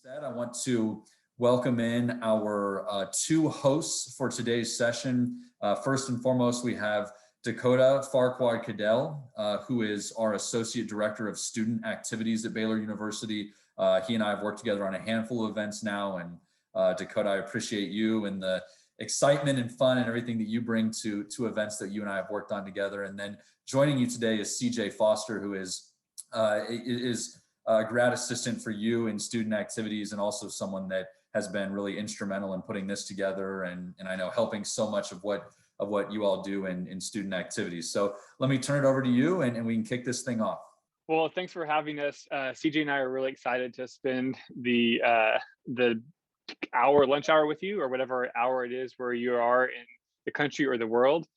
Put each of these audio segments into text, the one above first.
said, I want to welcome in our two hosts for today's session. First and foremost, we have Dakota Farquhar-Caddell, who is our Associate Director of Student Activities at Baylor University. He and I have worked together on a handful of events now, and Dakota, I appreciate you and the excitement and fun and everything that you bring to events that you and I have worked on together. And then joining you today is CJ Foster, who is a grad assistant for you in student activities, and also someone that has been really instrumental in putting this together, and I know helping so much of what you all do in student activities. So let me turn it over to you, and we can kick this thing off. Well, thanks for having us. CJ and I are really excited to spend the lunch hour with you, or whatever hour it is where you are in the country or the world.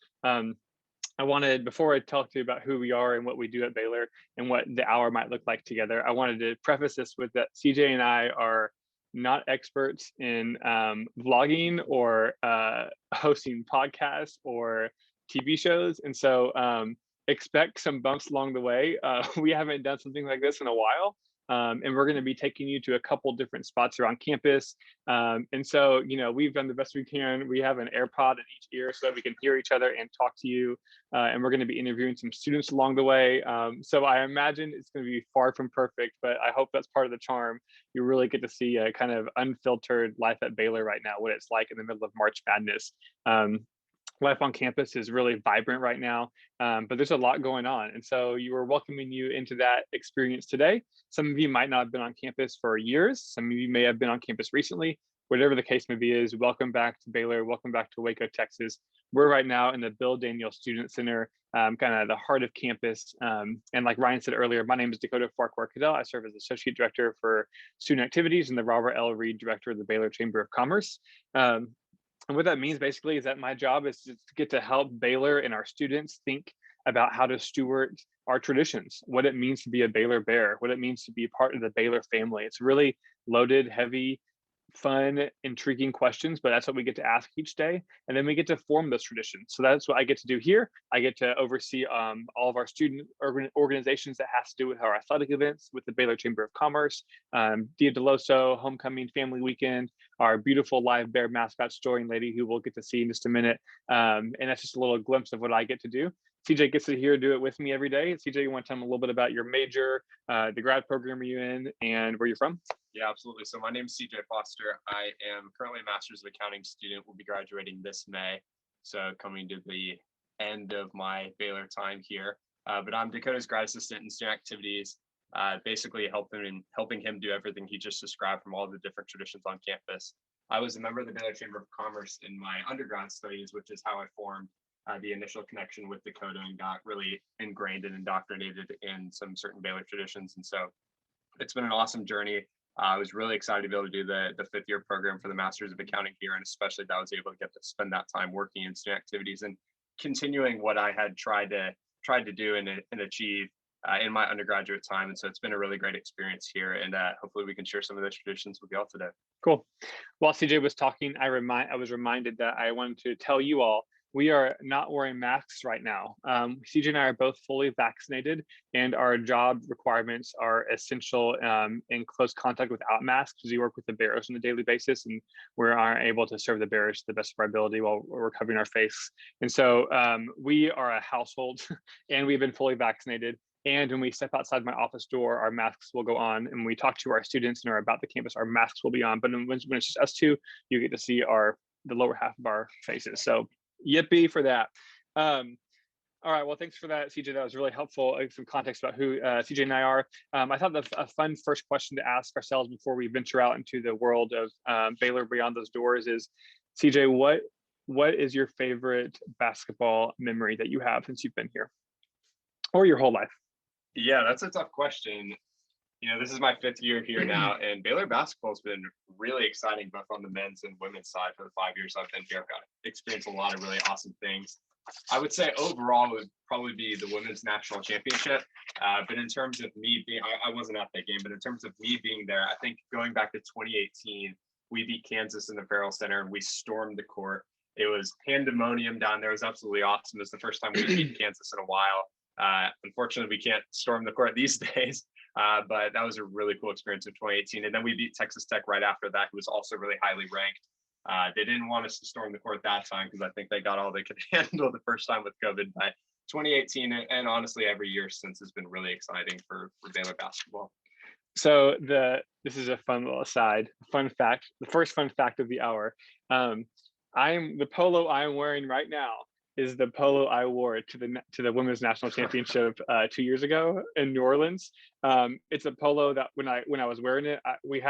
I wanted, before I talk to you about who we are and what we do at Baylor and what the hour might look like together, I wanted to preface this with that CJ and I are not experts in vlogging or hosting podcasts or TV shows. And so expect some bumps along the way. We haven't done something like this in a while. And we're going to be taking you to a couple different spots around campus. And so, we've done the best we can. We have an AirPod in each ear so that we can hear each other and talk to you. And we're going to be interviewing some students along the way. So I imagine it's going to be far from perfect, but I hope that's part of the charm. You really get to see a kind of unfiltered life at Baylor right now, what it's like in the middle of March Madness. Life on campus is really vibrant right now, but there's a lot going on. And so we're welcoming you into that experience today. Some of you might not have been on campus for years. Some of you may have been on campus recently. Whatever the case may be, is welcome back to Baylor. Welcome back to Waco, Texas. We're right now in the Bill Daniel Student Center, kind of the heart of campus. And like Ryan said earlier, my name is Dakota Farquhar-Caddell. I serve as Associate Director for Student Activities and the Robert L. Reed Director of the Baylor Chamber of Commerce. And what that means basically is that my job is to get to help Baylor and our students think about how to steward our traditions, what it means to be a Baylor Bear, what it means to be part of the Baylor family. It's really loaded, heavy, fun, intriguing questions, but that's what we get to ask each day. And then we get to form those traditions. So that's what I get to do here. I get to oversee all of our student organizations that has to do with our athletic events with the Baylor Chamber of Commerce, Dia de Loso, Homecoming Family Weekend, our beautiful live bear mascot storing lady who we'll get to see in just a minute. And that's just a little glimpse of what I get to do. CJ gets to here do it with me every day. CJ, you want to tell them a little bit about your major, the grad program you're in, and where you're from? Yeah, absolutely. So my name is CJ Foster. I am currently a Master's of Accounting student. We'll be graduating this May. So coming to the end of my Baylor time here. But I'm Dakota's grad assistant in student activities, basically helping him do everything he just described from all the different traditions on campus. I was a member of the Baylor Chamber of Commerce in my undergrad studies, which is how I formed the initial connection with Dakota and got really ingrained and indoctrinated in some certain Baylor traditions. And so it's been an awesome journey. I was really excited to be able to do the fifth year program for the Masters of Accounting here, and especially that I was able to get to spend that time working in student activities and continuing what I had tried to do and achieve in my undergraduate time. And so it's been a really great experience here, and hopefully we can share some of those traditions with you all today. Cool. While CJ was talking, I was reminded that I wanted to tell you all, we are not wearing masks right now. CJ and I are both fully vaccinated, and our job requirements are essential in close contact without masks, because we work with the bearers on a daily basis, and we aren't able to serve the bearers to the best of our ability while we're covering our face. And so we are a household, and we've been fully vaccinated. And when we step outside my office door, our masks will go on. And when we talk to our students and are about the campus, our masks will be on. But when it's just us two, you get to see the lower half of our faces. So yippee for that. All right, well, thanks for that, CJ. That was really helpful. Some context about who CJ and I are. I thought a fun first question to ask ourselves before we venture out into the world of Baylor beyond those doors is, CJ, what is your favorite basketball memory that you have since you've been here, or your whole life? Yeah, that's a tough question. This is my fifth year here now, and Baylor basketball has been really exciting, both on the men's and women's side for the 5 years I've been here. I've got to experience a lot of really awesome things. I would say overall it would probably be the women's national championship. But in terms of me being, I wasn't at that game, but in terms of me being there, I think going back to 2018, we beat Kansas in the Ferrell Center and we stormed the court. It was pandemonium down there. It was absolutely awesome. It was the first time we beat Kansas in a while. Unfortunately, we can't storm the court these days. But that was a really cool experience in 2018. And then we beat Texas Tech right after that, who was also really highly ranked. They didn't want us to storm the court that time because I think they got all they could handle the first time with COVID. But 2018 and honestly every year since has been really exciting for Baylor basketball. So this is a fun little aside. Fun fact, the first fun fact of the hour. The polo I'm wearing right now is the polo I wore to the women's national championship 2 years ago in New Orleans. It's a polo that when I was wearing it, we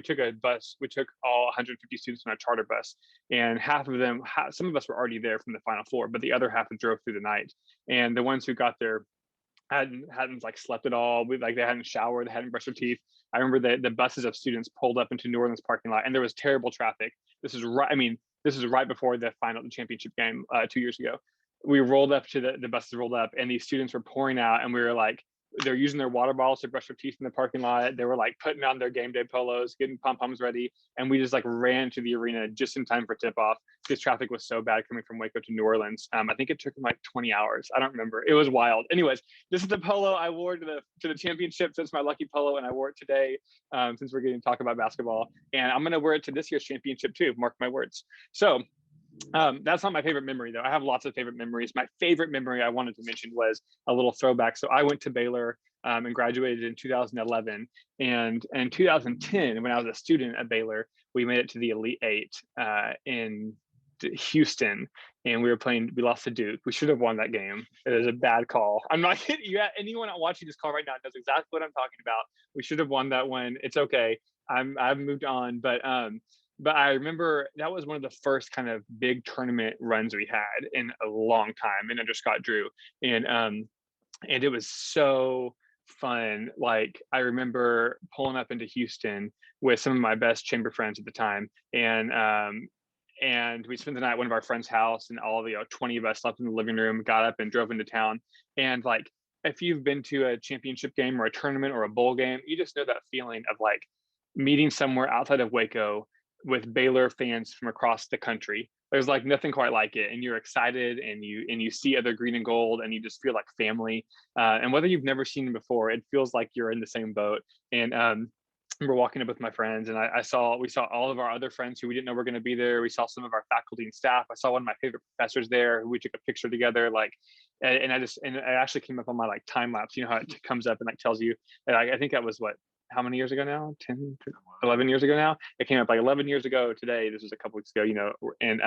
took a bus. We took all 150 students on a charter bus, and some of us were already there from the Final Four, but the other half drove through the night. And the ones who got there hadn't like slept at all. They hadn't showered, they hadn't brushed their teeth. I remember the buses of students pulled up into New Orleans parking lot, and there was terrible traffic. This is right before the championship game 2 years ago. We rolled up to the buses rolled up, and these students were pouring out, and we were like, they're using their water bottles to brush their teeth in the parking lot. They were like putting on their game day polos, getting pom-poms ready. And we just like ran to the arena just in time for tip off because traffic was so bad coming from Waco to New Orleans. I think it took them like 20 hours. I don't remember. It was wild. Anyways, this is the polo I wore to the championship. So it's my lucky polo, and I wore it today since we're getting to talk about basketball. And I'm going to wear it to this year's championship too, mark my words. So that's not my favorite memory though. I have lots of favorite memories. My favorite memory I wanted to mention was a little throwback. So I went to Baylor and graduated in 2011. And in 2010, when I was a student at Baylor, we made it to the Elite Eight in Houston, and we lost to Duke. We should have won that game. It was a bad call. I'm not kidding you. Anyone watching this call right now knows exactly what I'm talking about. We should have won that one. It's okay. I've moved on, but I remember that was one of the first kind of big tournament runs we had in a long time, and under Scott Drew, and it was so fun. Like I remember pulling up into Houston with some of my best chamber friends at the time, and we spent the night at one of our friends' house, and all the 20 of us slept in the living room, got up and drove into town. And like, if you've been to a championship game or a tournament or a bowl game, you just know that feeling of like meeting somewhere outside of Waco with Baylor fans from across the country. There's like nothing quite like it, and you're excited, and you see other green and gold, and you just feel like family. And whether you've never seen them before, it feels like you're in the same boat. And we're walking up with my friends, and we saw all of our other friends who we didn't know were going to be there. We saw some of our faculty and staff. I saw one of my favorite professors there who we took a picture together. Like, and it actually came up on my like time lapse. You know how it comes up and like tells you. And I think that was how many years ago now? 10, 11 years ago now? It came up like 11 years ago today. This was a couple weeks ago, and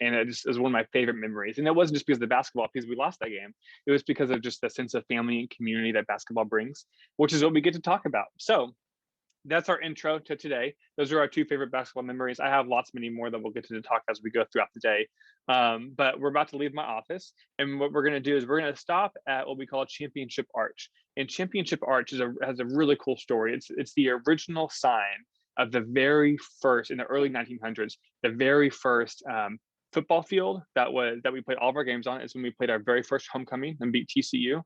it just was one of my favorite memories. And it wasn't just because of the basketball, because we lost that game. It was because of just the sense of family and community that basketball brings, which is what we get to talk about. So that's our intro to today. Those are our two favorite basketball memories. I have lots many more that we'll get to talk as we go throughout the day. But we're about to leave my office, and what we're going to do is we're going to stop at what we call Championship Arch. And Championship Arch has a really cool story. It's the original sign of the very first, in the early 1900s, the very first football field that we played all of our games on. Is when we played our very first homecoming and beat TCU.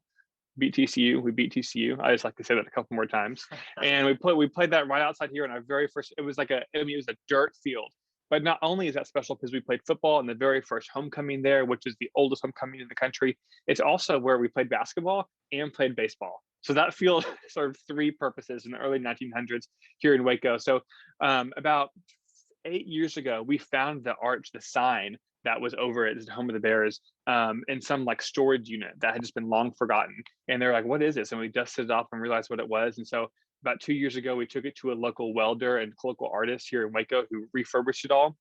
We beat TCU. I just like to say that a couple more times. And we played that right outside here in our very first. It was a dirt field. But not only is that special because we played football in the very first homecoming there, which is the oldest homecoming in the country, it's also where we played basketball and played baseball. So that field served three purposes in the early 1900s here in Waco. So about 8 years ago, we found the arch, the sign that was over it, the home of the Bears, in some like storage unit that had just been long forgotten. And they're like, what is this? And we dusted it off and realized what it was. And so about 2 years ago, we took it to a local welder and local artist here in Waco who refurbished it all.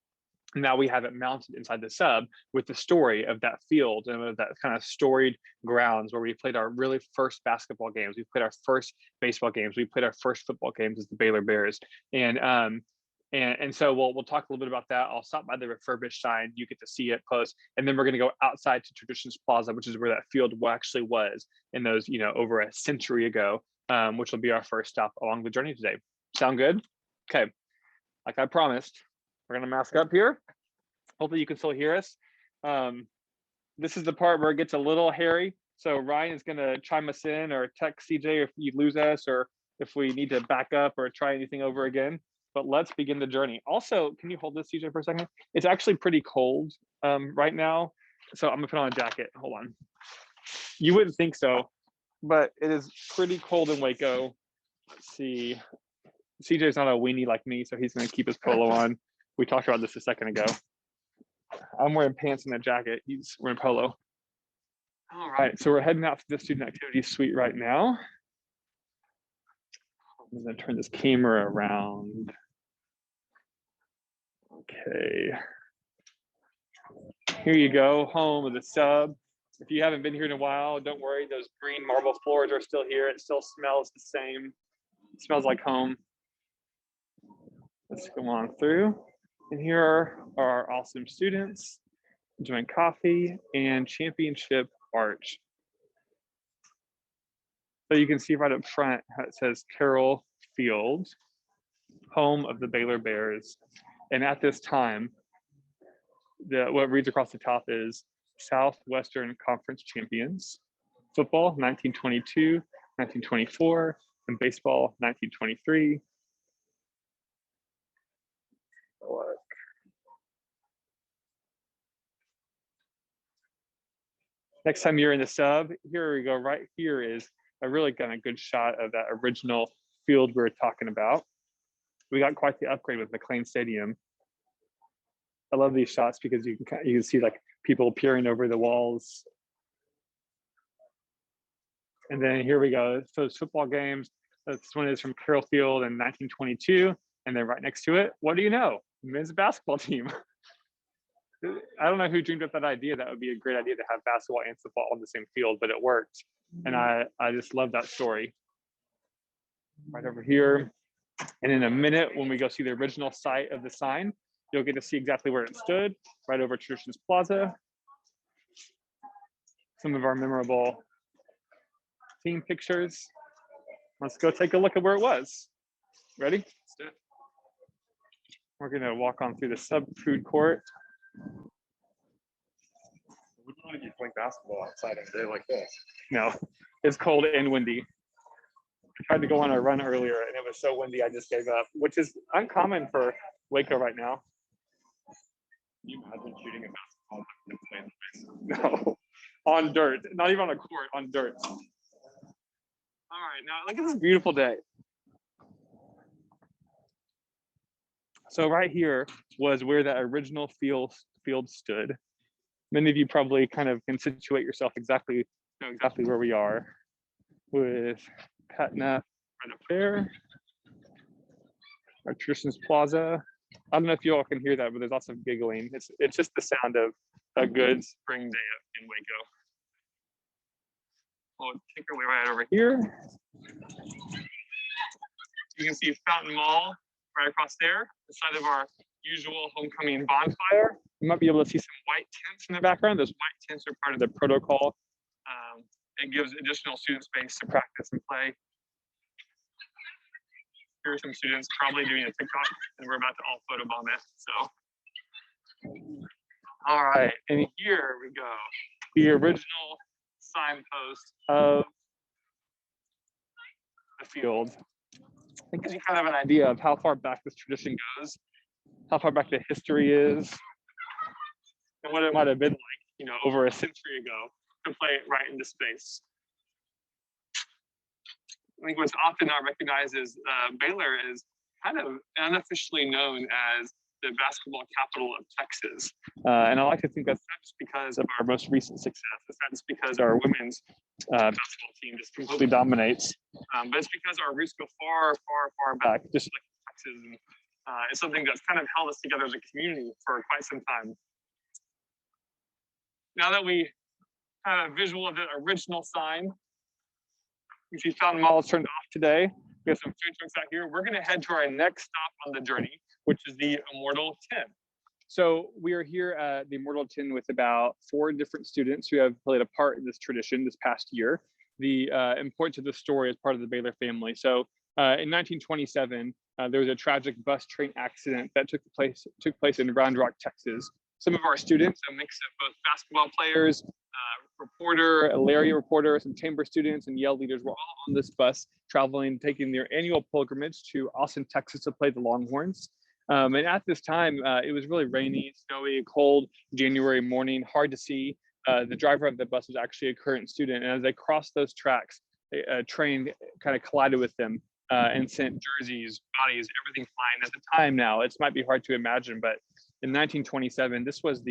Now we have it mounted inside the sub with the story of that field and of that kind of storied grounds where we played our really first basketball games. We played our first baseball games. We played our first football games as the Baylor Bears. And so we'll talk a little bit about that. I'll stop by the refurbished sign. You get to see it close. And then we're going to go outside to Traditions Plaza, which is where that field actually was in those, over a century ago, which will be our first stop along the journey today. Sound good? Okay. Like I promised, we're going to mask up here. Hopefully you can still hear us. This is the part where it gets a little hairy. So Ryan is going to chime us in or text CJ if you lose us or if we need to back up or try anything over again. But let's begin the journey. Also, can you hold this, CJ, for a second? It's actually pretty cold right now. So I'm gonna put on a jacket. Hold on. You wouldn't think so, but it is pretty cold in Waco. Let's see. CJ's not a weenie like me, so he's going to keep his polo on. We talked about this a second ago. I'm wearing pants and a jacket. He's wearing polo. All right, so we're heading out to the student activities suite right now. I'm going to turn this camera around. Okay. Here you go, home of the sub. If you haven't been here in a while, don't worry. Those green marble floors are still here. It still smells the same. It smells like home. Let's go on through. And here are our awesome students enjoying coffee and championship arch. So you can see right up front how it says Carroll Field, home of the Baylor Bears. And at this time, what reads across the top is Southwestern Conference champions, football 1922, 1924, and baseball 1923. Next time you're in the sub, here we go. Right here is a really kind of good shot of that original field we were talking about. We got quite the upgrade with Mclean Stadium. I love these shots because you can see like people peering over the walls. And then here we go. So those football games. This one is from Carroll Field in 1922, and then right next to it, what do you know? Men's basketball team. I don't know who dreamed up that idea. That would be a great idea to have basketball and football on the same field, but it worked. And I just love that story. Right over here. And in a minute, when we go see the original site of the sign, you'll get to see exactly where it stood, right over Traditions Plaza. Some of our memorable team pictures. Let's go take a look at where it was. Ready? Let's do it. We're gonna walk on through the sub food court. We don't want to be playing basketball outside on a day like this. No, it's cold and windy. I tried to go on a run earlier and it was so windy I just gave up, which is uncommon for Waco right now. Can you imagine shooting a basketball and playing the No, on dirt, not even on a court, on dirt. All right, now look at this beautiful day. So right here was where that original field stood. Many of you probably kind of can situate yourself exactly where we are with Patna right up there. Our Traditions Plaza. I don't know if you all can hear that, but there's lots of giggling. It's just the sound of a good spring day in Waco. We'll take our way right over here. You can see Fountain Mall right across there, the side of our usual homecoming bonfire. You might be able to see some white tents in the background. Those white tents are part of the protocol. It gives additional student space to practice and play. Here are some students probably doing a TikTok, and we're about to all photobomb it. So, all right, and here we go. The original signpost of the field. It gives you kind of an idea of how far back this tradition goes, how far back the history is, and what it might have been like, over a century ago to play it right into space. I think what's often not recognized is Baylor is kind of unofficially known as the basketball capital of Texas. And I like to think that's not just because of our most recent success. It's not just because our women's basketball team just completely dominates, but it's because our roots go far, far, far back, just like Texas. And it's something that's kind of held us together as a community for quite some time. Now that we have a visual of the original sign, you see Fountain Mall is turned off today. We have some food trucks out here. We're going to head to our next stop on the journey, which is the Immortal 10. So we are here at the Immortal 10 with about 4 different students who have played a part in this tradition this past year. The importance of the story is part of the Baylor family. So in 1927, there was a tragic bus train accident that took place in Round Rock, Texas. Some of our students, a mix of both basketball players, a Larry reporter, some chamber students, and Yale leaders were all on this bus traveling, taking their annual pilgrimage to Austin, Texas to play the Longhorns. And at this time, it was really rainy, snowy, cold January morning, hard to see. The driver of the bus was actually a current student. And as they crossed those tracks, a train kind of collided with them. and sent jerseys, bodies, everything flying. At the time now, it might be hard to imagine, but in 1927, this was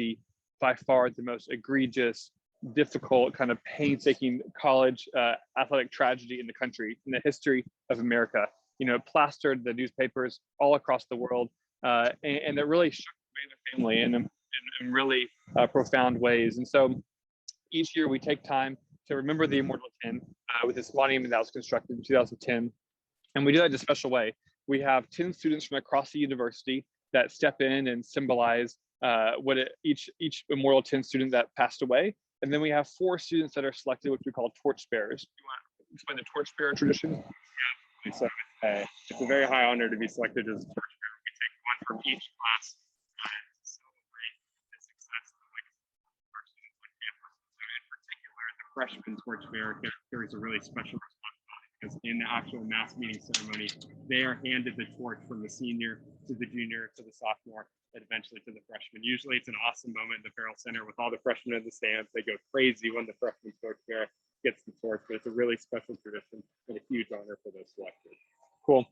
by far the most egregious, difficult, kind of painstaking college athletic tragedy in the country, in the history of America. You know, it plastered the newspapers all across the world, and it really shook the Baylor family in really profound ways. And so each year we take time to remember the Immortal Ten with this monument that was constructed in 2010. And we do that in a special way. We have 10 students from across the university that step in and symbolize each Immortal 10 student that passed away. And then we have 4 students that are selected, which we call Torchbearers. You want to explain the Torchbearer tradition? Yeah, so it's a very high honor to be selected as a torchbearer. We take one from each class to celebrate the success of our students on campus. So in particular, the freshman torchbearer carries a really special responsibility because in the actual mass meeting ceremony, they are handed the torch from the senior to the junior to the sophomore and eventually to the freshman. Usually it's an awesome moment in the Ferrell Center with all the freshmen in the stands. They go crazy when the freshman torchbearer gets the torch, but it's a really special tradition and a huge honor for those selected. Cool.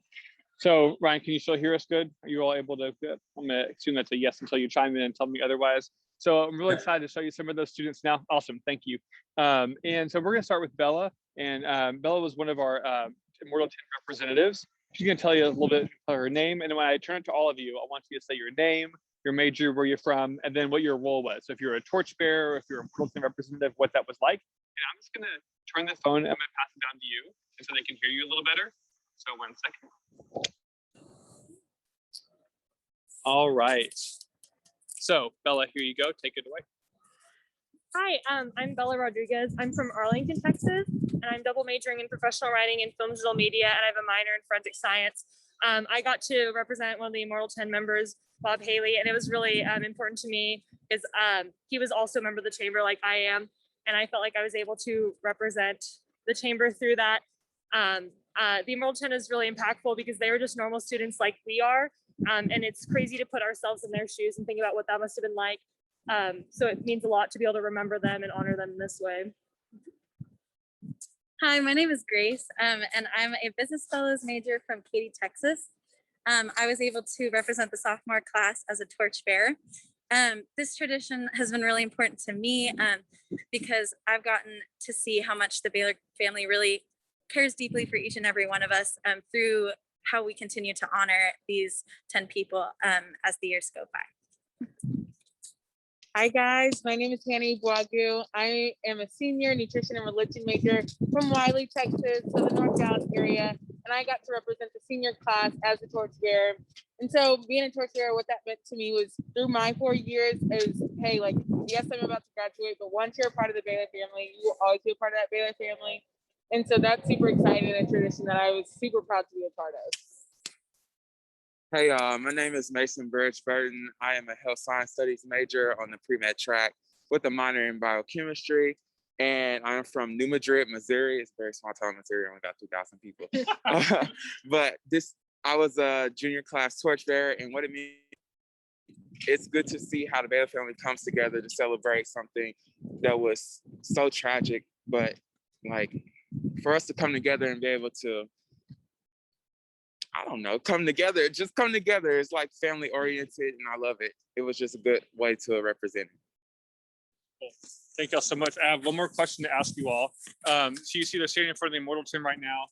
So Ryan, can you still hear us good? Are you all able to? Good. I'm gonna assume that's a yes until you chime in and tell me otherwise. So I'm really excited to show you some of those students now. Awesome, thank you. And so we're gonna start with Bella, and Bella was one of our Immortal 10 representatives. She's gonna tell you a little bit of her name, and when I turn it to all of you, I want you to say your name, your major, where you're from, and then what your role was. So if you're a torchbearer, if you're a Immortal 10 representative, what that was like. And I'm just gonna turn the phone, I'm gonna pass it down to you, and so they can hear you a little better. So 1 second. All right. So Bella, here you go. Take it away. Hi, I'm Bella Rodriguez. I'm from Arlington, Texas, and I'm double majoring in professional writing and film digital media, and I have a minor in forensic science. I got to represent one of the Immortal 10 members, Bob Haley, and it was really important to me because he was also a member of the chamber like I am, and I felt like I was able to represent the chamber through that. The Immortal 10 is really impactful because they were just normal students like we are, and it's crazy to put ourselves in their shoes and think about what that must have been like. So it means a lot to be able to remember them and honor them in this way. Hi, my name is Grace, and I'm a business fellows major from Katy, Texas. I was able to represent the sophomore class as a torchbearer. This tradition has been really important to me because I've gotten to see how much the Baylor family really cares deeply for each and every one of us through how we continue to honor these 10 people as the years go by. Hi guys, my name is Hannie Boigu. I am a senior nutrition and religion major from Wiley, Texas, so the North Dallas area, and I got to represent the senior class as a torchbearer. And so being a torchbearer, what that meant to me was through my 4 years is, hey, like, yes, I'm about to graduate, but once you're a part of the Baylor family, you will always be a part of that Baylor family. And so that's super exciting and a tradition that I was super proud to be a part of. Hey, my name is Mason Burridge Burton. I am a health science studies major on the pre-med track with a minor in biochemistry. And I'm from New Madrid, Missouri. It's a very small town, Missouri, only got 2,000 people. But I was a junior class torchbearer, and what it means, it's good to see how the Baylor family comes together to celebrate something that was so tragic, but like for us to come together and be able to, I don't know, come together. It's like family oriented, and I love it. It was just a good way to represent it. Cool. Thank y'all so much. I have one more question to ask you all. So you see they're standing in front of the Immortal 10 right now.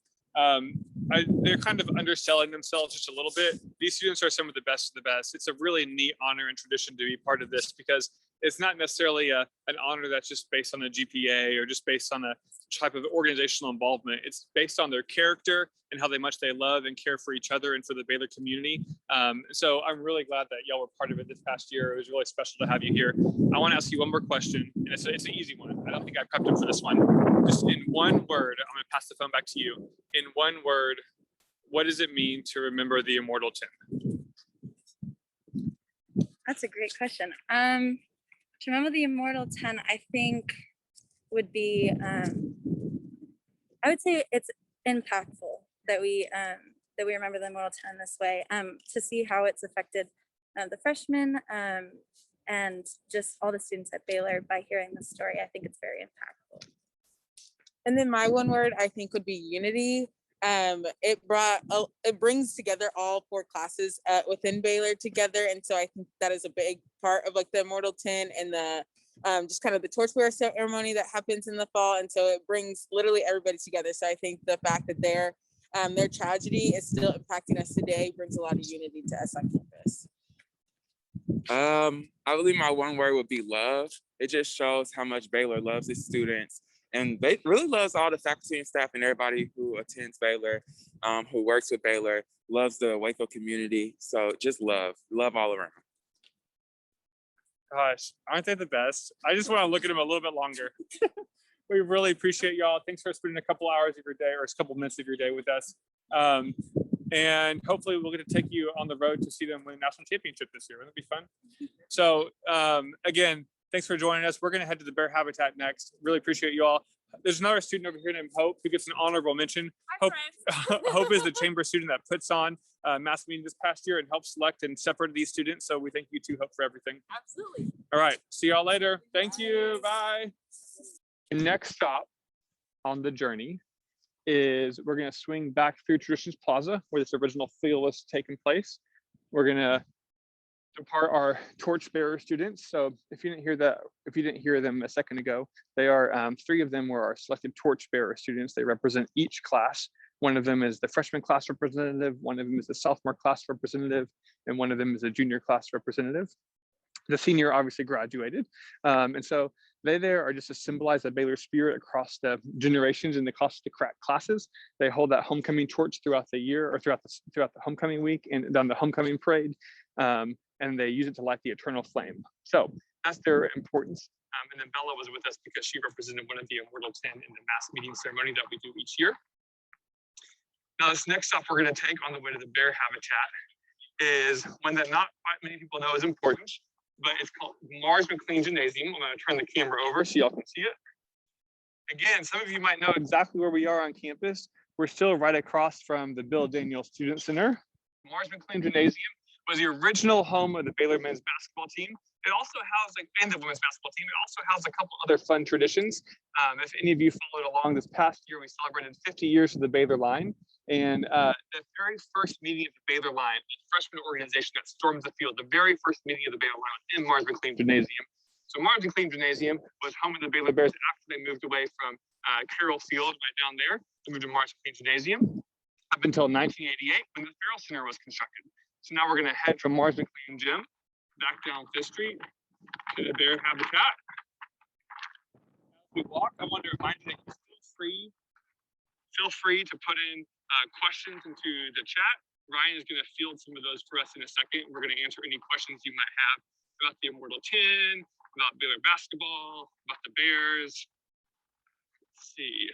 They're kind of underselling themselves just a little bit. These students are some of the best of the best. It's a really neat honor and tradition to be part of this because it's not necessarily an honor that's just based on a GPA or just based on a type of organizational involvement. It's based on their character and how much they love and care for each other and for the Baylor community. So I'm really glad that y'all were part of it this past year. It was really special to have you here. I want to ask you one more question, and it's an easy one. I don't think I prepped them for this one. Just in one word, I'm going to pass the phone back to you. In one word, what does it mean to remember the Immortal 10? That's a great question. To remember the Immortal 10, I think would be, I would say it's impactful that we remember the Immortal 10 this way, to see how it's affected the freshmen and just all the students at Baylor by hearing this story. I think it's very impactful. And then my one word, I think, would be unity. it brings together all 4 classes within Baylor together, and so I think that is a big part of like the Immortal 10 and the just kind of the Torchbearer ceremony that happens in the fall, and so it brings literally everybody together. So I think the fact that their tragedy is still impacting us today brings a lot of unity to us on campus. I believe my one word would be love. It just shows how much Baylor loves its students, and they really loves all the faculty and staff and everybody who attends Baylor, who works with Baylor, loves the Waco community. So just love all around. Gosh, aren't they the best? I just want to look at them a little bit longer. We really appreciate y'all. Thanks for spending a couple hours of your day or a couple minutes of your day with us. And hopefully we'll get to take you on the road to see them win a national championship this year. Wouldn't it be fun? So again, thanks for joining us. We're going to head to the bear habitat next. Really appreciate you all. There's another student over here named Hope who gets an honorable mention. Hope is the chamber student that puts on mass meeting this past year and helped select and separate these students. So we thank you too, Hope, for everything. Absolutely. All right. See y'all later. Thank you. Bye. Next stop on the journey is we're going to swing back through Traditions Plaza where this original field was taking place. We're going to depart our Torchbearer students. So if you didn't hear them a second ago, they are 3 of them were our selected Torchbearer students. They represent each class. One of them is the freshman class representative, one of them is the sophomore class representative, and one of them is a junior class representative. The senior obviously graduated. And so they there are just to symbolize the Baylor spirit across the generations and across the classes. They hold that homecoming torch throughout the year or throughout the homecoming week and on the homecoming parade. And they use it to light the eternal flame. So that's their importance. And then Bella was with us because she represented one of the Immortal 10 in the mass meeting ceremony that we do each year. Now this next stop we're going to take on the way to the bear habitat is one that not quite many people know is important, but it's called Mclean Gymnasium. I'm going to turn the camera over so y'all can see it. Again, some of you might know exactly where we are on campus. We're still right across from the Bill Daniel Student Center. Mclean Gymnasium was the original home of the Baylor men's basketball team. It also housed, and the women's basketball team, it also housed a couple other fun traditions. If any of you followed along this past year, we celebrated 50 years of the Baylor line. And the very first meeting of the Baylor line, the freshman organization that stormed the field, the very first meeting of the Baylor line was in Mclean Gymnasium. So Mclean Gymnasium was home of the Baylor Bears after they moved away from Carroll Field right down there. They moved to Mclean Gymnasium up until 1988 when the Ferrell Center was constructed. So now we're going to head from Mclean Gym back down 5th Street to the bear habitat. As we walk, I want to remind you that you feel free to put in questions into the chat. Ryan is going to field some of those for us in a second. We're going to answer any questions you might have about the Immortal 10, about Baylor basketball, about the Bears. Let's see.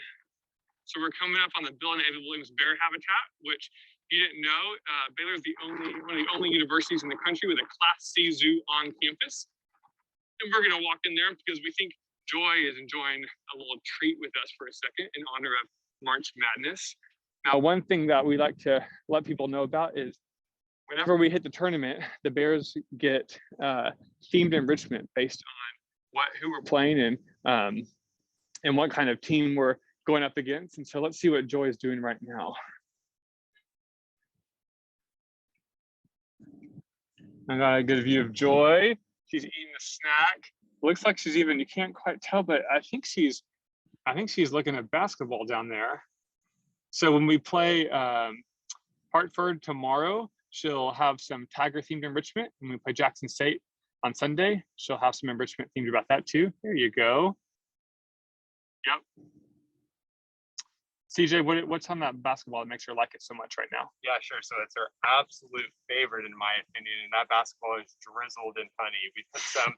So we're coming up on the Bill and Ava Williams Bear Habitat, which if you didn't know, Baylor is one of the only universities in the country with a Class C zoo on campus. And we're going to walk in there because we think Joy is enjoying a little treat with us for a second in honor of March Madness. Now, one thing that we like to let people know about is whenever we hit the tournament, the Bears get themed enrichment based on who we're playing and what kind of team we're going up against. And so let's see what Joy is doing right now. I got a good view of Joy. She's eating a snack. Looks like she's even, you can't quite tell, but I think she's looking at basketball down there. So when we play Hartford tomorrow, she'll have some Tiger themed enrichment. When we play Jackson State on Sunday, she'll have some enrichment themed about that too. There you go. Yep. CJ, what's on that basketball that makes her like it so much right now? Yeah, sure. So it's her absolute favorite, in my opinion. And that basketball is drizzled in honey. We put some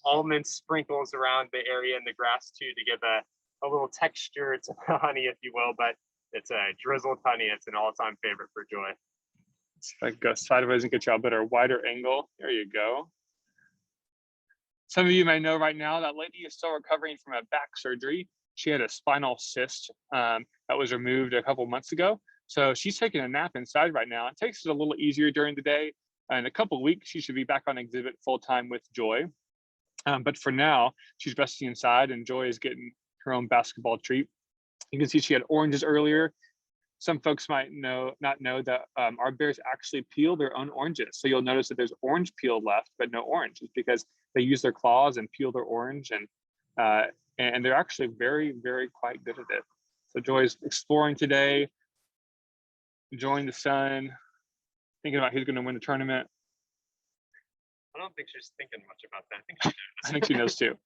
almond sprinkles around the area in the grass too to give a little texture to the honey, if you will. But it's a drizzled honey. It's an all-time favorite for Joy. I go sideways and get you a better wider angle. There you go. Some of you may know right now that lady is still recovering from a back surgery. She had a spinal cyst that was removed a couple months ago. So she's taking a nap inside right now. It takes it a little easier during the day. In a couple of weeks, she should be back on exhibit full-time with Joy. But for now, she's resting inside and Joy is getting her own basketball treat. You can see she had oranges earlier. some folks might not know that our bears actually peel their own oranges. So you'll notice that there's orange peel left, but no orange. It's because they use their claws and peel their orange, and they're actually very, very quite good at it. So Joy's exploring today, enjoying the sun, thinking about who's going to win the tournament. I don't think she's thinking much about that. I think she knows. I think she knows too.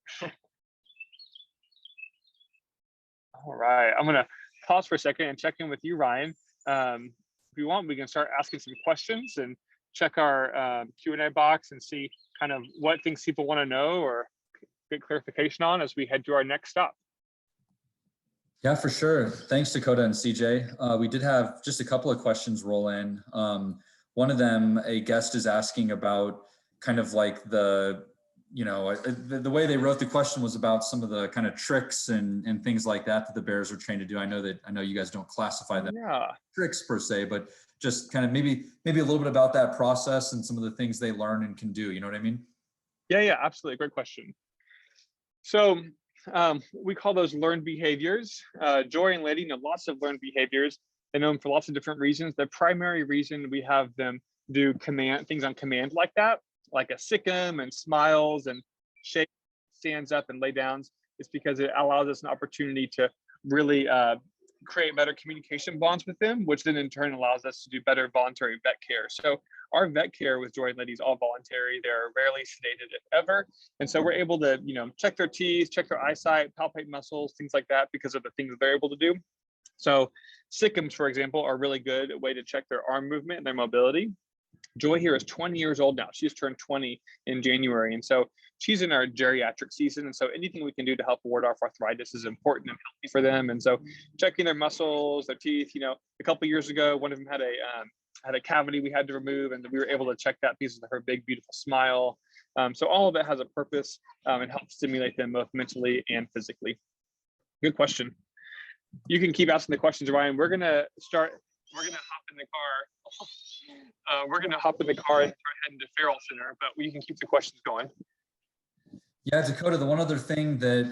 All right, I'm going to pause for a second and check in with you, Ryan. If you want, we can start asking some questions and check our Q&A box and see kind of what things people want to know or get clarification on as we head to our next stop. Yeah, for sure. Thanks, Dakota and CJ. We did have just a couple of questions roll in. One of them, a guest is asking about kind of like the way they wrote the question was about some of the kind of tricks and things like that the Bears are trained to do. I know you guys don't classify them tricks per se, but just kind of maybe a little bit about that process and some of the things they learn and can do. You know what I mean? Yeah, absolutely. Great question. So we call those learned behaviors. Joy and Lady know lots of learned behaviors. They know them for lots of different reasons. The primary reason we have them do things on command like that, like a sick 'em and smiles and shake, stands up and lay downs, is because it allows us an opportunity to really create better communication bonds with them, which then in turn allows us to do better voluntary vet care. So our vet care with Joy and Lady is all voluntary. They're rarely sedated if ever. And so we're able to, check their teeth, check their eyesight, palpate muscles, things like that because of the things that they're able to do. So sick-ums, for example, are a really good way to check their arm movement and their mobility. Joy here is 20 years old now. She's turned 20 in January. And so she's in our geriatric season. And so anything we can do to help ward off arthritis is important and healthy for them. And so checking their muscles, their teeth, a couple of years ago, one of them had a cavity we had to remove, and we were able to check that because of her big, beautiful smile. So all of it has a purpose and helps stimulate them both mentally and physically. Good question. You can keep asking the questions, Ryan. We're gonna hop in the car. We're gonna hop in the car and start heading to Ferrell Center, but we can keep the questions going. Yeah, Dakota, the one other thing that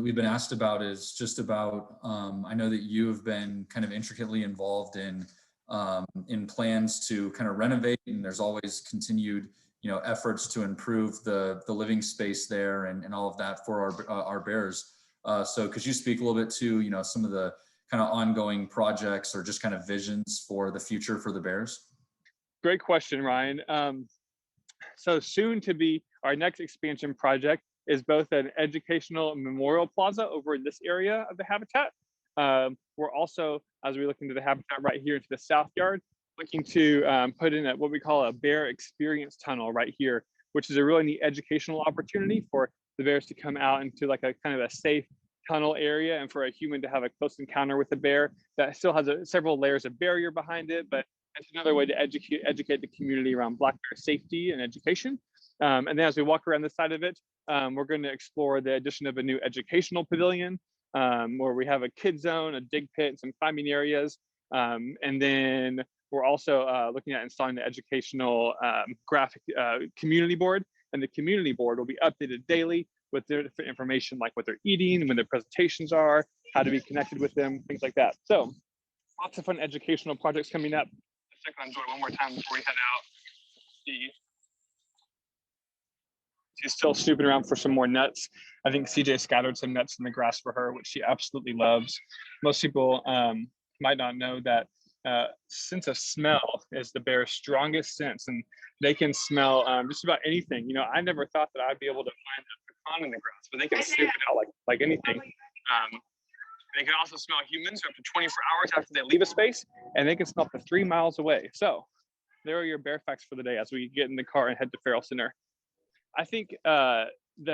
we've been asked about is just about, I know that you have been kind of intricately involved in plans to kind of renovate, and there's always continued, efforts to improve the living space there and all of that for our Bears. So could you speak a little bit to, some of the kind of ongoing projects or just kind of visions for the future for the Bears? Great question, Ryan. So soon to be, our next expansion project is both an educational memorial plaza over in this area of the habitat. We're also, as we look into the habitat right here into the south yard, looking to put in what we call a bear experience tunnel right here, which is a really neat educational opportunity for the bears to come out into like a kind of a safe tunnel area, and for a human to have a close encounter with a bear that still has several layers of barrier behind it, but it's another way to educate the community around black bear safety and education. And then as we walk around the side of it, we're going to explore the addition of a new educational pavilion where we have a kid zone, a dig pit, and some climbing areas. And then we're also looking at installing the educational graphic community board. And the community board will be updated daily with their different information, like what they're eating, when their presentations are, how to be connected with them, things like that. So lots of fun educational projects coming up. Let's check on Joy one more time before we head out. She's still snooping around for some more nuts. I think CJ scattered some nuts in the grass for her, which she absolutely loves. Most people might not know that sense of smell is the bear's strongest sense, and they can smell just about anything. I never thought that I'd be able to find a pecan in the grass, but they can sniff it out like anything. They can also smell humans up to 24 hours after they leave a space, and they can smell up to 3 miles away. So there are your bear facts for the day as we get in the car and head to Ferrell Center. I think the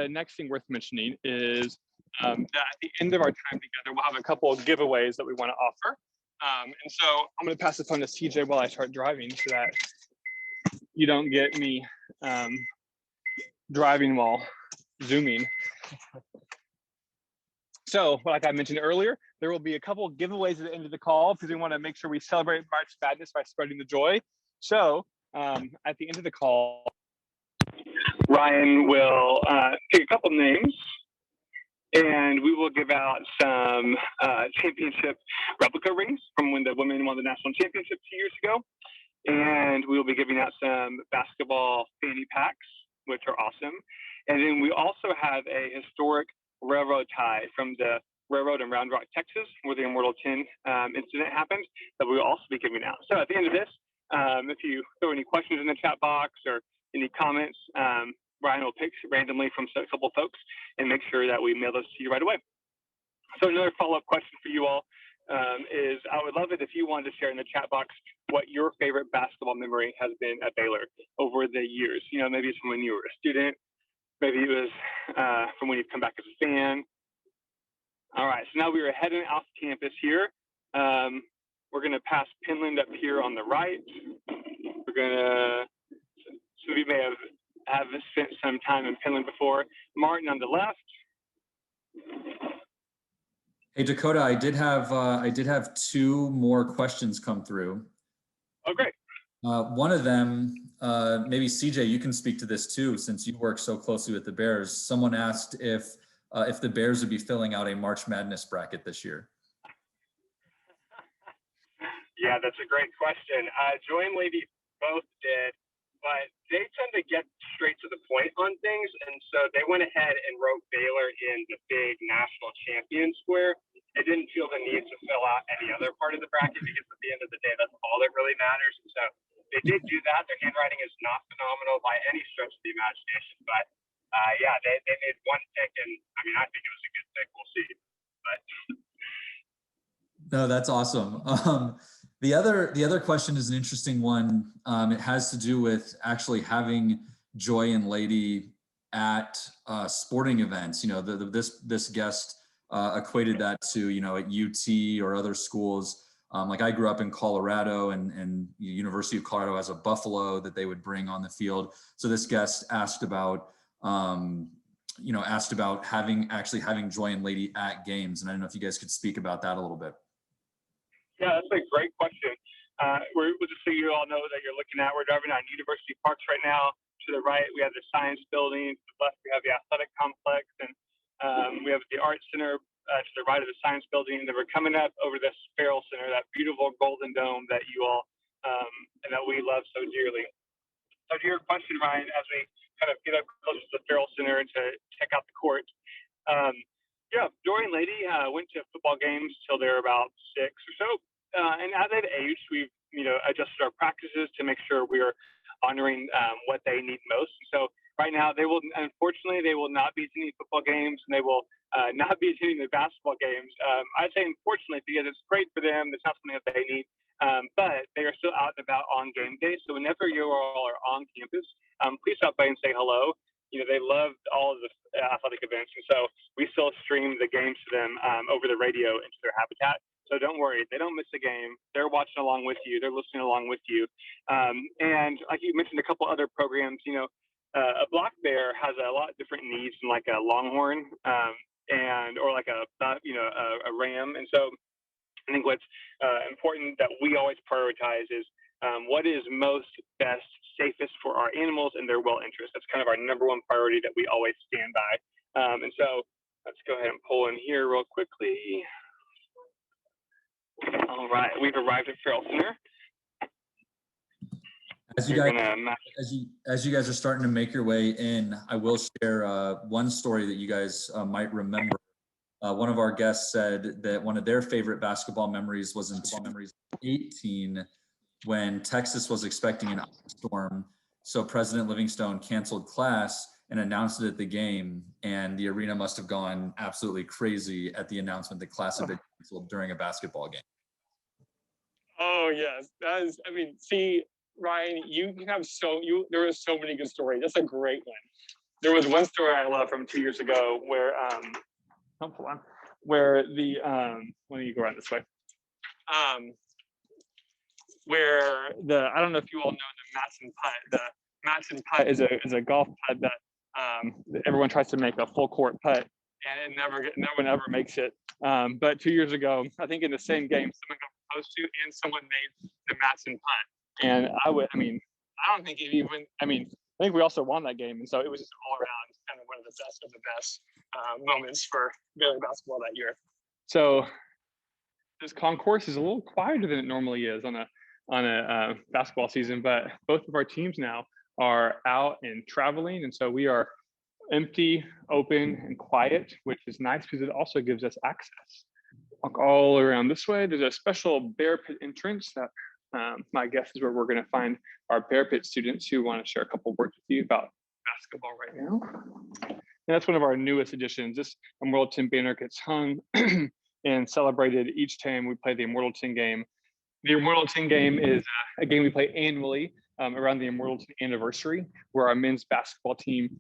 next thing worth mentioning is that at the end of our time together, we'll have a couple of giveaways that we want to offer. And so I'm going to pass the phone to CJ while I start driving so that you don't get me driving while Zooming. So like I mentioned earlier, there will be a couple of giveaways at the end of the call because we want to make sure we celebrate March Madness by spreading the joy. So at the end of the call, Ryan will pick a couple names, And we will give out some championship replica rings from when the women won the national championship 2 years ago. And we will be giving out some basketball fanny packs, which are awesome. And then we also have a historic railroad tie from the railroad in Round Rock, Texas, where the Immortal 10 incident happened, that we will also be giving out. So at the end of this, if you throw any questions in the chat box or any comments, Ryan will pick randomly from a couple folks and make sure that we mail those to you right away. So another follow-up question for you all is, I would love it if you wanted to share in the chat box what your favorite basketball memory has been at Baylor over the years. You know, maybe it's from when you were a student, maybe it was from when you've come back as a fan. All right, so now we are heading off campus here. We're gonna pass Penland up here on the right. We're gonna, so we may have spent some time in Penland before. Martin on the left. Hey Dakota, I did have two more questions come through. Oh, great. One of them, maybe CJ, you can speak to this too, since you work so closely with the Bears. Someone asked if the Bears would be filling out a March Madness bracket this year. Yeah, that's a great question. Joy and Lady both did, but they tend to get straight to the point on things, and so they went ahead and wrote Baylor in the big national champion square. It didn't feel the need to fill out any other part of the bracket because at the end of the day, that's all that really matters. And so they did do that. Their handwriting is not phenomenal by any stretch of the imagination, but yeah, they made one pick, and I mean, I think it was a good pick. We'll see. But no, that's awesome. The other question is an interesting one. It has to do with actually having Joy and Lady at sporting events. You know, this guest equated that to, you know, at UT or other schools. Like I grew up in Colorado, and University of Colorado has a buffalo that they would bring on the field. So this guest asked about, having Joy and Lady at games. And I don't know if you guys could speak about that a little bit. Yeah, that's a great question. We'll just so you all know that you're looking at, we're driving on University Parks right now. To the right, we have the Science Building. To the left, we have the Athletic Complex. And we have the Art Center to the right of the Science Building. And then we're coming up over this Ferrell Center, that beautiful golden dome that you all, and that we love so dearly. So to your question, Ryan, as we kind of get up close to the Ferrell Center to check out the court, yeah, Joy and Lady went to football games till they're about 6 or so. And as they've aged, we've, adjusted our practices to make sure we're honoring what they need most. So right now, unfortunately, they will not be attending football games, and they will not be attending the basketball games. I say unfortunately because it's great for them. It's not something that they need. But they are still out and about on game day. So whenever you all are on campus, please stop by and say hello. You know, they love all of the athletic events. And so we still stream the games to them over the radio into their habitat. So don't worry, they don't miss a game. They're watching along with you. They're listening along with you. And like you mentioned, a couple other programs, a black bear has a lot of different needs than like a longhorn or like a ram. And so I think what's important that we always prioritize is what is most best, safest for our animals and their well interest. That's kind of our number one priority that we always stand by. And so let's go ahead and pull in here real quickly. All right, we've arrived at Ferrell Center. As you guys are starting to make your way in, I will share one story that you guys might remember. One of our guests said that one of their favorite basketball memories was in 2018 when Texas was expecting an ice storm. So President Livingstone canceled class and announced it at the game, and the arena must have gone absolutely crazy at the announcement that class had been canceled during a basketball game. Oh yes, see, Ryan, there are so many good stories. That's a great one. There was one story I love from 2 years ago where where the let me go around this way. Where I don't know if you all know the Matson putt. The Matson putt is a golf putt that everyone tries to make a full court putt, and no one ever makes it. But 2 years ago, I think in the same game, someone got proposed to, and someone made the Matson putt. And I think we also won that game, and so it was just all around kind of one of the best of the best. moments for Baylor basketball that year. So this concourse is a little quieter than it normally is on a basketball season, but both of our teams now are out and traveling, and so we are empty, open, and quiet, which is nice because it also gives us access. Walk all around this way. There's a special bear pit entrance that my guess is where we're going to find our bear pit students who want to share a couple words with you about basketball right now. And that's one of our newest additions. This Immortal 10 banner gets hung and celebrated each time we play the Immortal 10 game. The Immortal 10 game is a game we play annually around the Immortal 10 anniversary, where our men's basketball team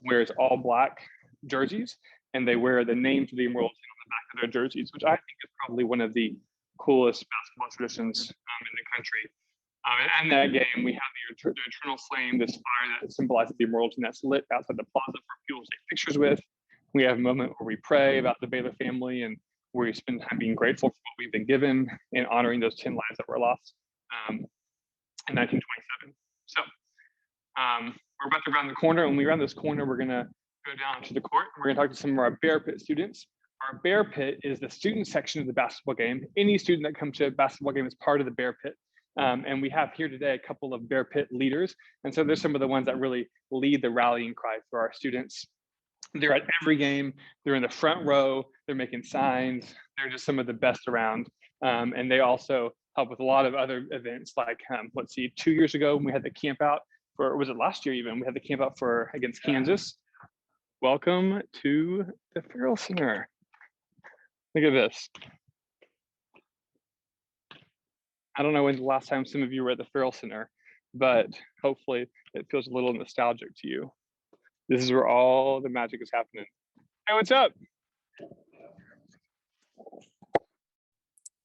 wears all black jerseys, and they wear the names of the Immortal 10 on the back of their jerseys, which I think is probably one of the coolest basketball traditions in the country. And that game, we have the eternal flame, this fire that symbolizes the Immortal 10 that's lit outside the plaza for people to take pictures with. We have a moment where we pray about the Baylor family, and where we spend time being grateful for what we've been given and honoring those 10 lives that were lost in 1927. So we're about to round the corner. When we round this corner, we're gonna go down to the court. We're gonna talk to some of our bear pit students. Our bear pit is the student section of the basketball game. Any student that comes to a basketball game is part of the bear pit. And we have here today a couple of bear pit leaders. And so there's some of the ones that really lead the rallying cry for our students. They're at every game. They're in the front row. They're making signs. They're just some of the best around. And they also help with a lot of other events. Like, let's see, 2 years ago when we had the camp out for, or was it last year even? We had the camp out for against Kansas. Welcome to the Ferrell Center. Look at this. I don't know when's the last time some of you were at the Ferrell Center, but hopefully it feels a little nostalgic to you. This is where all the magic is happening. Hey, what's up?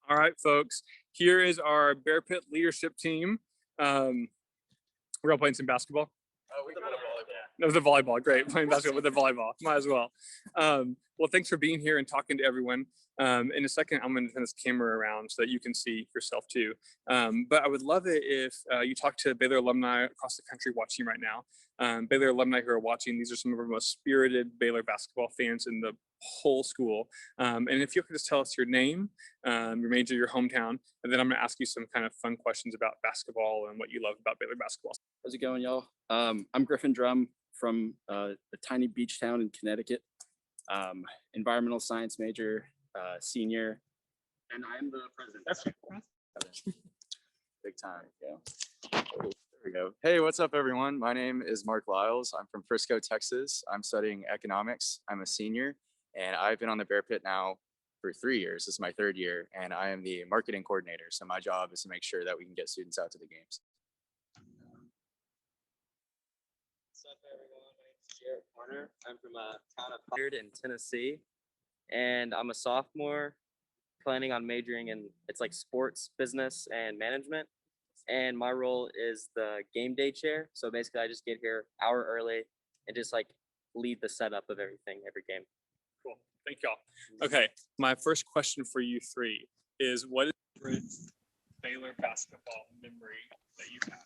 All right, folks. Here is our Bear Pit leadership team. We're all playing some basketball. Oh, we got a volleyball. No, the volleyball. Great, playing basketball with the volleyball. Might as well. Well, thanks for being here and talking to everyone. In a second, I'm going to turn this camera around so that you can see yourself too. But I would love it if you talk to Baylor alumni across the country watching right now. Baylor alumni who are watching, these are some of our most spirited Baylor basketball fans in the whole school. And if you could just tell us your name, your major, your hometown, and then I'm going to ask you some kind of fun questions about basketball and what you love about Baylor basketball. How's it going, y'all? I'm Griffin Drum from a tiny beach town in Connecticut. Environmental science major, senior, and I'm the president. Big time, yeah. There we go. Hey, what's up, everyone? My name is Mark Lyles. I'm from Frisco, Texas. I'm studying economics. I'm a senior, and I've been on the Bear Pit now for 3 years. This is my third year, and I am the marketing coordinator. So my job is to make sure that we can get students out to the games. What's up, everyone? My name is Jared Warner. I'm from a town of Pollard in Tennessee, and I'm a sophomore planning on majoring in, it's like sports, business, and management. And my role is the game day chair. So basically I just get here an hour early and just like lead the setup of everything, every game. Cool, thank y'all. Okay, my first question for you three is, what is the favorite Baylor basketball memory that you have?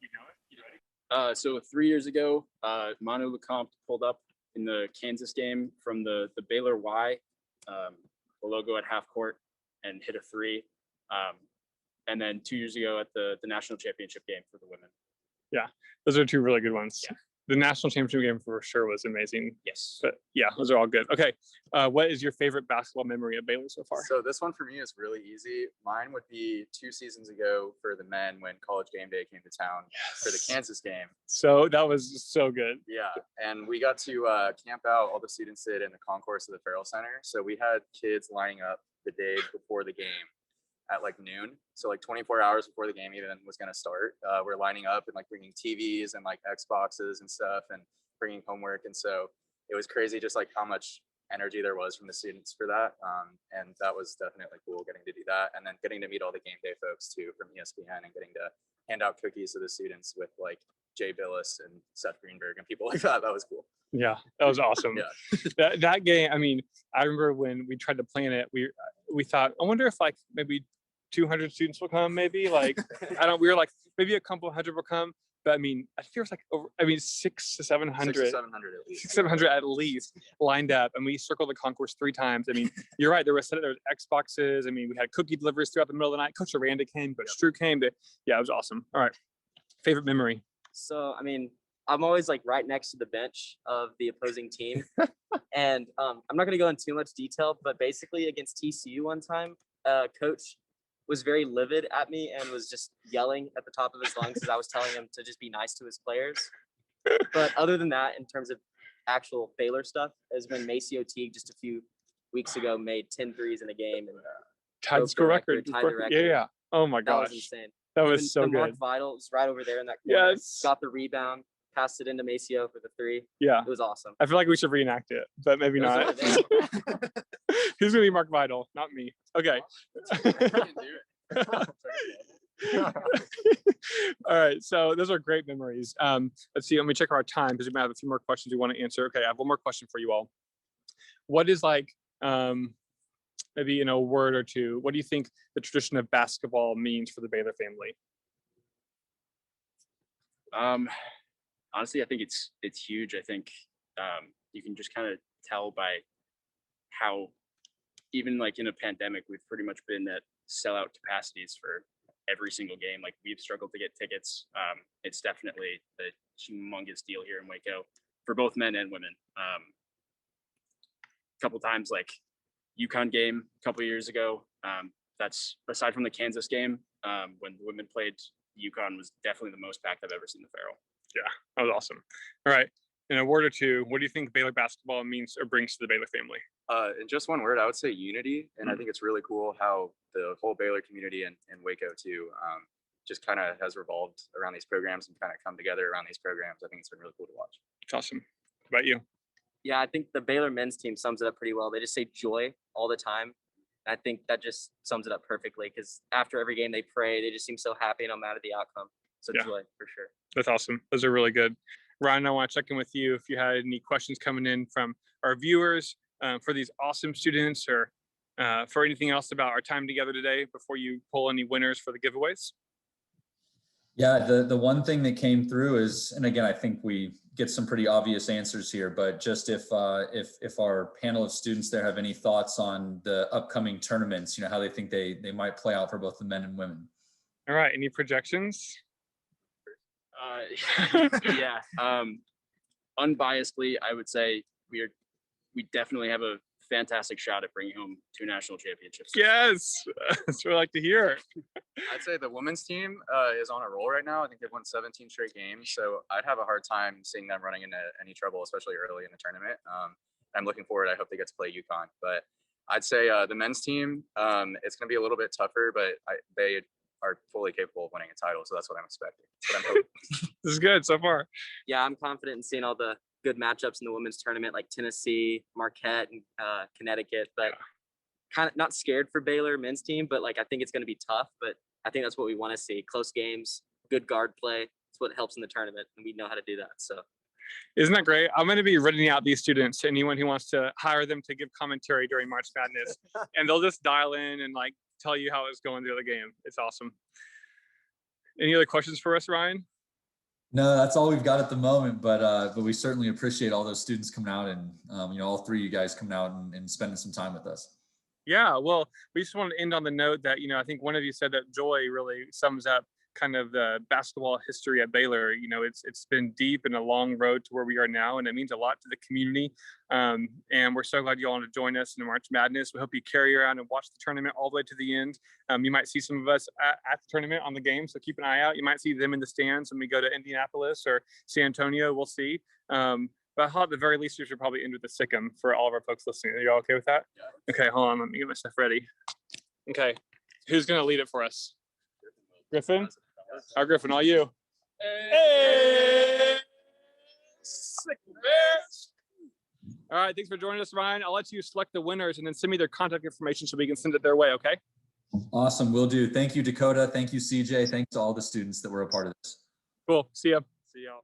You know it? You ready? So 3 years ago, Manu Lecomte pulled up in the Kansas game from the Baylor Y, the logo at half court, and hit a three. And then 2 years ago at the national championship game for the women. Yeah, those are two really good ones. Yeah. The national championship game for sure was amazing. Yes. But yeah, those are all good. Okay, what is your favorite basketball memory at Baylor so far? So this one for me is really easy. Mine would be 2 seasons ago for the men when College Game Day came to town for the Kansas game. So that was so good. Yeah, and we got to camp out, all the students did, in the concourse of the Ferrell Center. So we had kids lining up the day before the game at like noon. So like 24 hours before the game even was going to start, we're lining up and like bringing TVs and like Xboxes and stuff and bringing homework. And so it was crazy just like how much energy there was from the students for that. And that was definitely cool getting to do that. And then getting to meet all the game day folks too from ESPN and getting to hand out cookies to the students with like Jay Billis and Seth Greenberg and people like that. That was cool. Yeah, that was awesome. Yeah. that game, I mean, I remember when we tried to plan it, we thought, I wonder if like maybe 200 students will come, maybe like, we were like, maybe a couple hundred will come, but I mean, I think there was like over, I mean, 600 to 700, 600 to 700 at least. 700 at least lined up, and we circled the concourse 3 times. I mean, you're right. There was Xboxes. I mean, we had cookie deliveries throughout the middle of the night. Coach Aranda came, Coach Drew came. Yeah, it was awesome. All right, favorite memory. So, I mean, I'm always like right next to the bench of the opposing team. And I'm not going to go into too much detail, but basically against TCU one time, coach was very livid at me and was just yelling at the top of his lungs as I was telling him to just be nice to his players. But other than that, in terms of actual Baylor stuff, is when Maceo Teague just a few weeks ago made 10 threes in a game and Tied the score record. tied the record. Yeah. Oh my That gosh. was insane. That was Even so the good. Mark Vital was right over there in that corner. Yes. Got the rebound, passed it into Maceo for the 3. Yeah. It was awesome. I feel like we should reenact it, but maybe It was not. over there. Who's going to be Mark Vital? Not me. Okay. All right. So those are great memories. Let's see. Let me check our time because we might have a few more questions we want to answer. Okay. I have one more question for you all. What is like, maybe in a word or two, what do you think the tradition of basketball means for the Baylor family? Honestly, I think it's huge. I think you can just kind of tell by how even like in a pandemic, we've pretty much been at sellout capacities for every single game. Like we've struggled to get tickets. It's definitely a humongous deal here in Waco for both men and women. A couple times, like UConn game a couple years ago. That's aside from the Kansas game, when the women played, UConn was definitely the most packed I've ever seen the Ferrell. Yeah, that was awesome. All right. In a word or two, what do you think Baylor basketball means or brings to the Baylor family? In just one word, I would say unity. And I think it's really cool how the whole Baylor community and Waco too, just kind of has revolved around these programs and kind of come together around these programs. I think it's been really cool to watch. It's awesome. What about you? Yeah, I think the Baylor men's team sums it up pretty well. They just say joy all the time. I think that just sums it up perfectly because after every game they pray, they just seem so happy no matter the outcome. So Yeah. joy for sure. That's awesome. Those are really good. Ryan, I want to check in with you if you had any questions coming in from our viewers for these awesome students or for anything else about our time together today before you pull any winners for the giveaways. Yeah, the one thing that came through is, and again, I think we get some pretty obvious answers here, but just if our panel of students there have any thoughts on the upcoming tournaments, how they think they might play out for both the men and women. All right, any projections? Yeah. Unbiasedly, I would say we definitely have a fantastic shot at bringing home 2 national championships. Yes, that's what I like to hear. I'd say the women's team is on a roll right now. I think they've won 17 straight games. So I'd have a hard time seeing them running into any trouble, especially early in the tournament. I'm looking forward. I hope they get to play UConn. But I'd say the men's team, it's going to be a little bit tougher, but they are fully capable of winning a title. So that's what I'm expecting. That's what I'm hoping. This is good so far. Yeah, I'm confident in seeing all the good matchups in the women's tournament like Tennessee, Marquette, and Connecticut. But kind of not scared for Baylor men's team, but like I think it's going to be tough. But I think that's what we want to see: close games, good guard play. It's what helps in the tournament, and we know how to do that. So, isn't that great? I'm going to be renting out these students to anyone who wants to hire them to give commentary during March Madness, and they'll just dial in and like tell you how it's going through the game. It's awesome. Any other questions for us, Ryan? No, that's all we've got at the moment, but we certainly appreciate all those students coming out and all 3 of you guys coming out and spending some time with us. Yeah, well, we just want to end on the note that, I think one of you said that joy really sums up kind of the basketball history at Baylor. It's been deep and a long road to where we are now, and it means a lot to the community. And we're so glad you all want to join us in March Madness. We hope you carry around and watch the tournament all the way to the end. You might see some of us at the tournament on the game, so keep an eye out. You might see them in the stands when we go to Indianapolis or San Antonio. We'll see. But I thought at the very least we should probably end with the Sikkim for all of our folks listening. Are you all okay with that? Yeah. Okay, hold on. Let me get my stuff ready. Okay, who's going to lead it for us? Griffin? Our Griffin, all you. Hey! All right, thanks for joining us, Ryan. I'll let you select the winners and then send me their contact information so we can send it their way, okay? Awesome, will do. Thank you, Dakota. Thank you, CJ. Thanks to all the students that were a part of this. Cool, see ya. See y'all.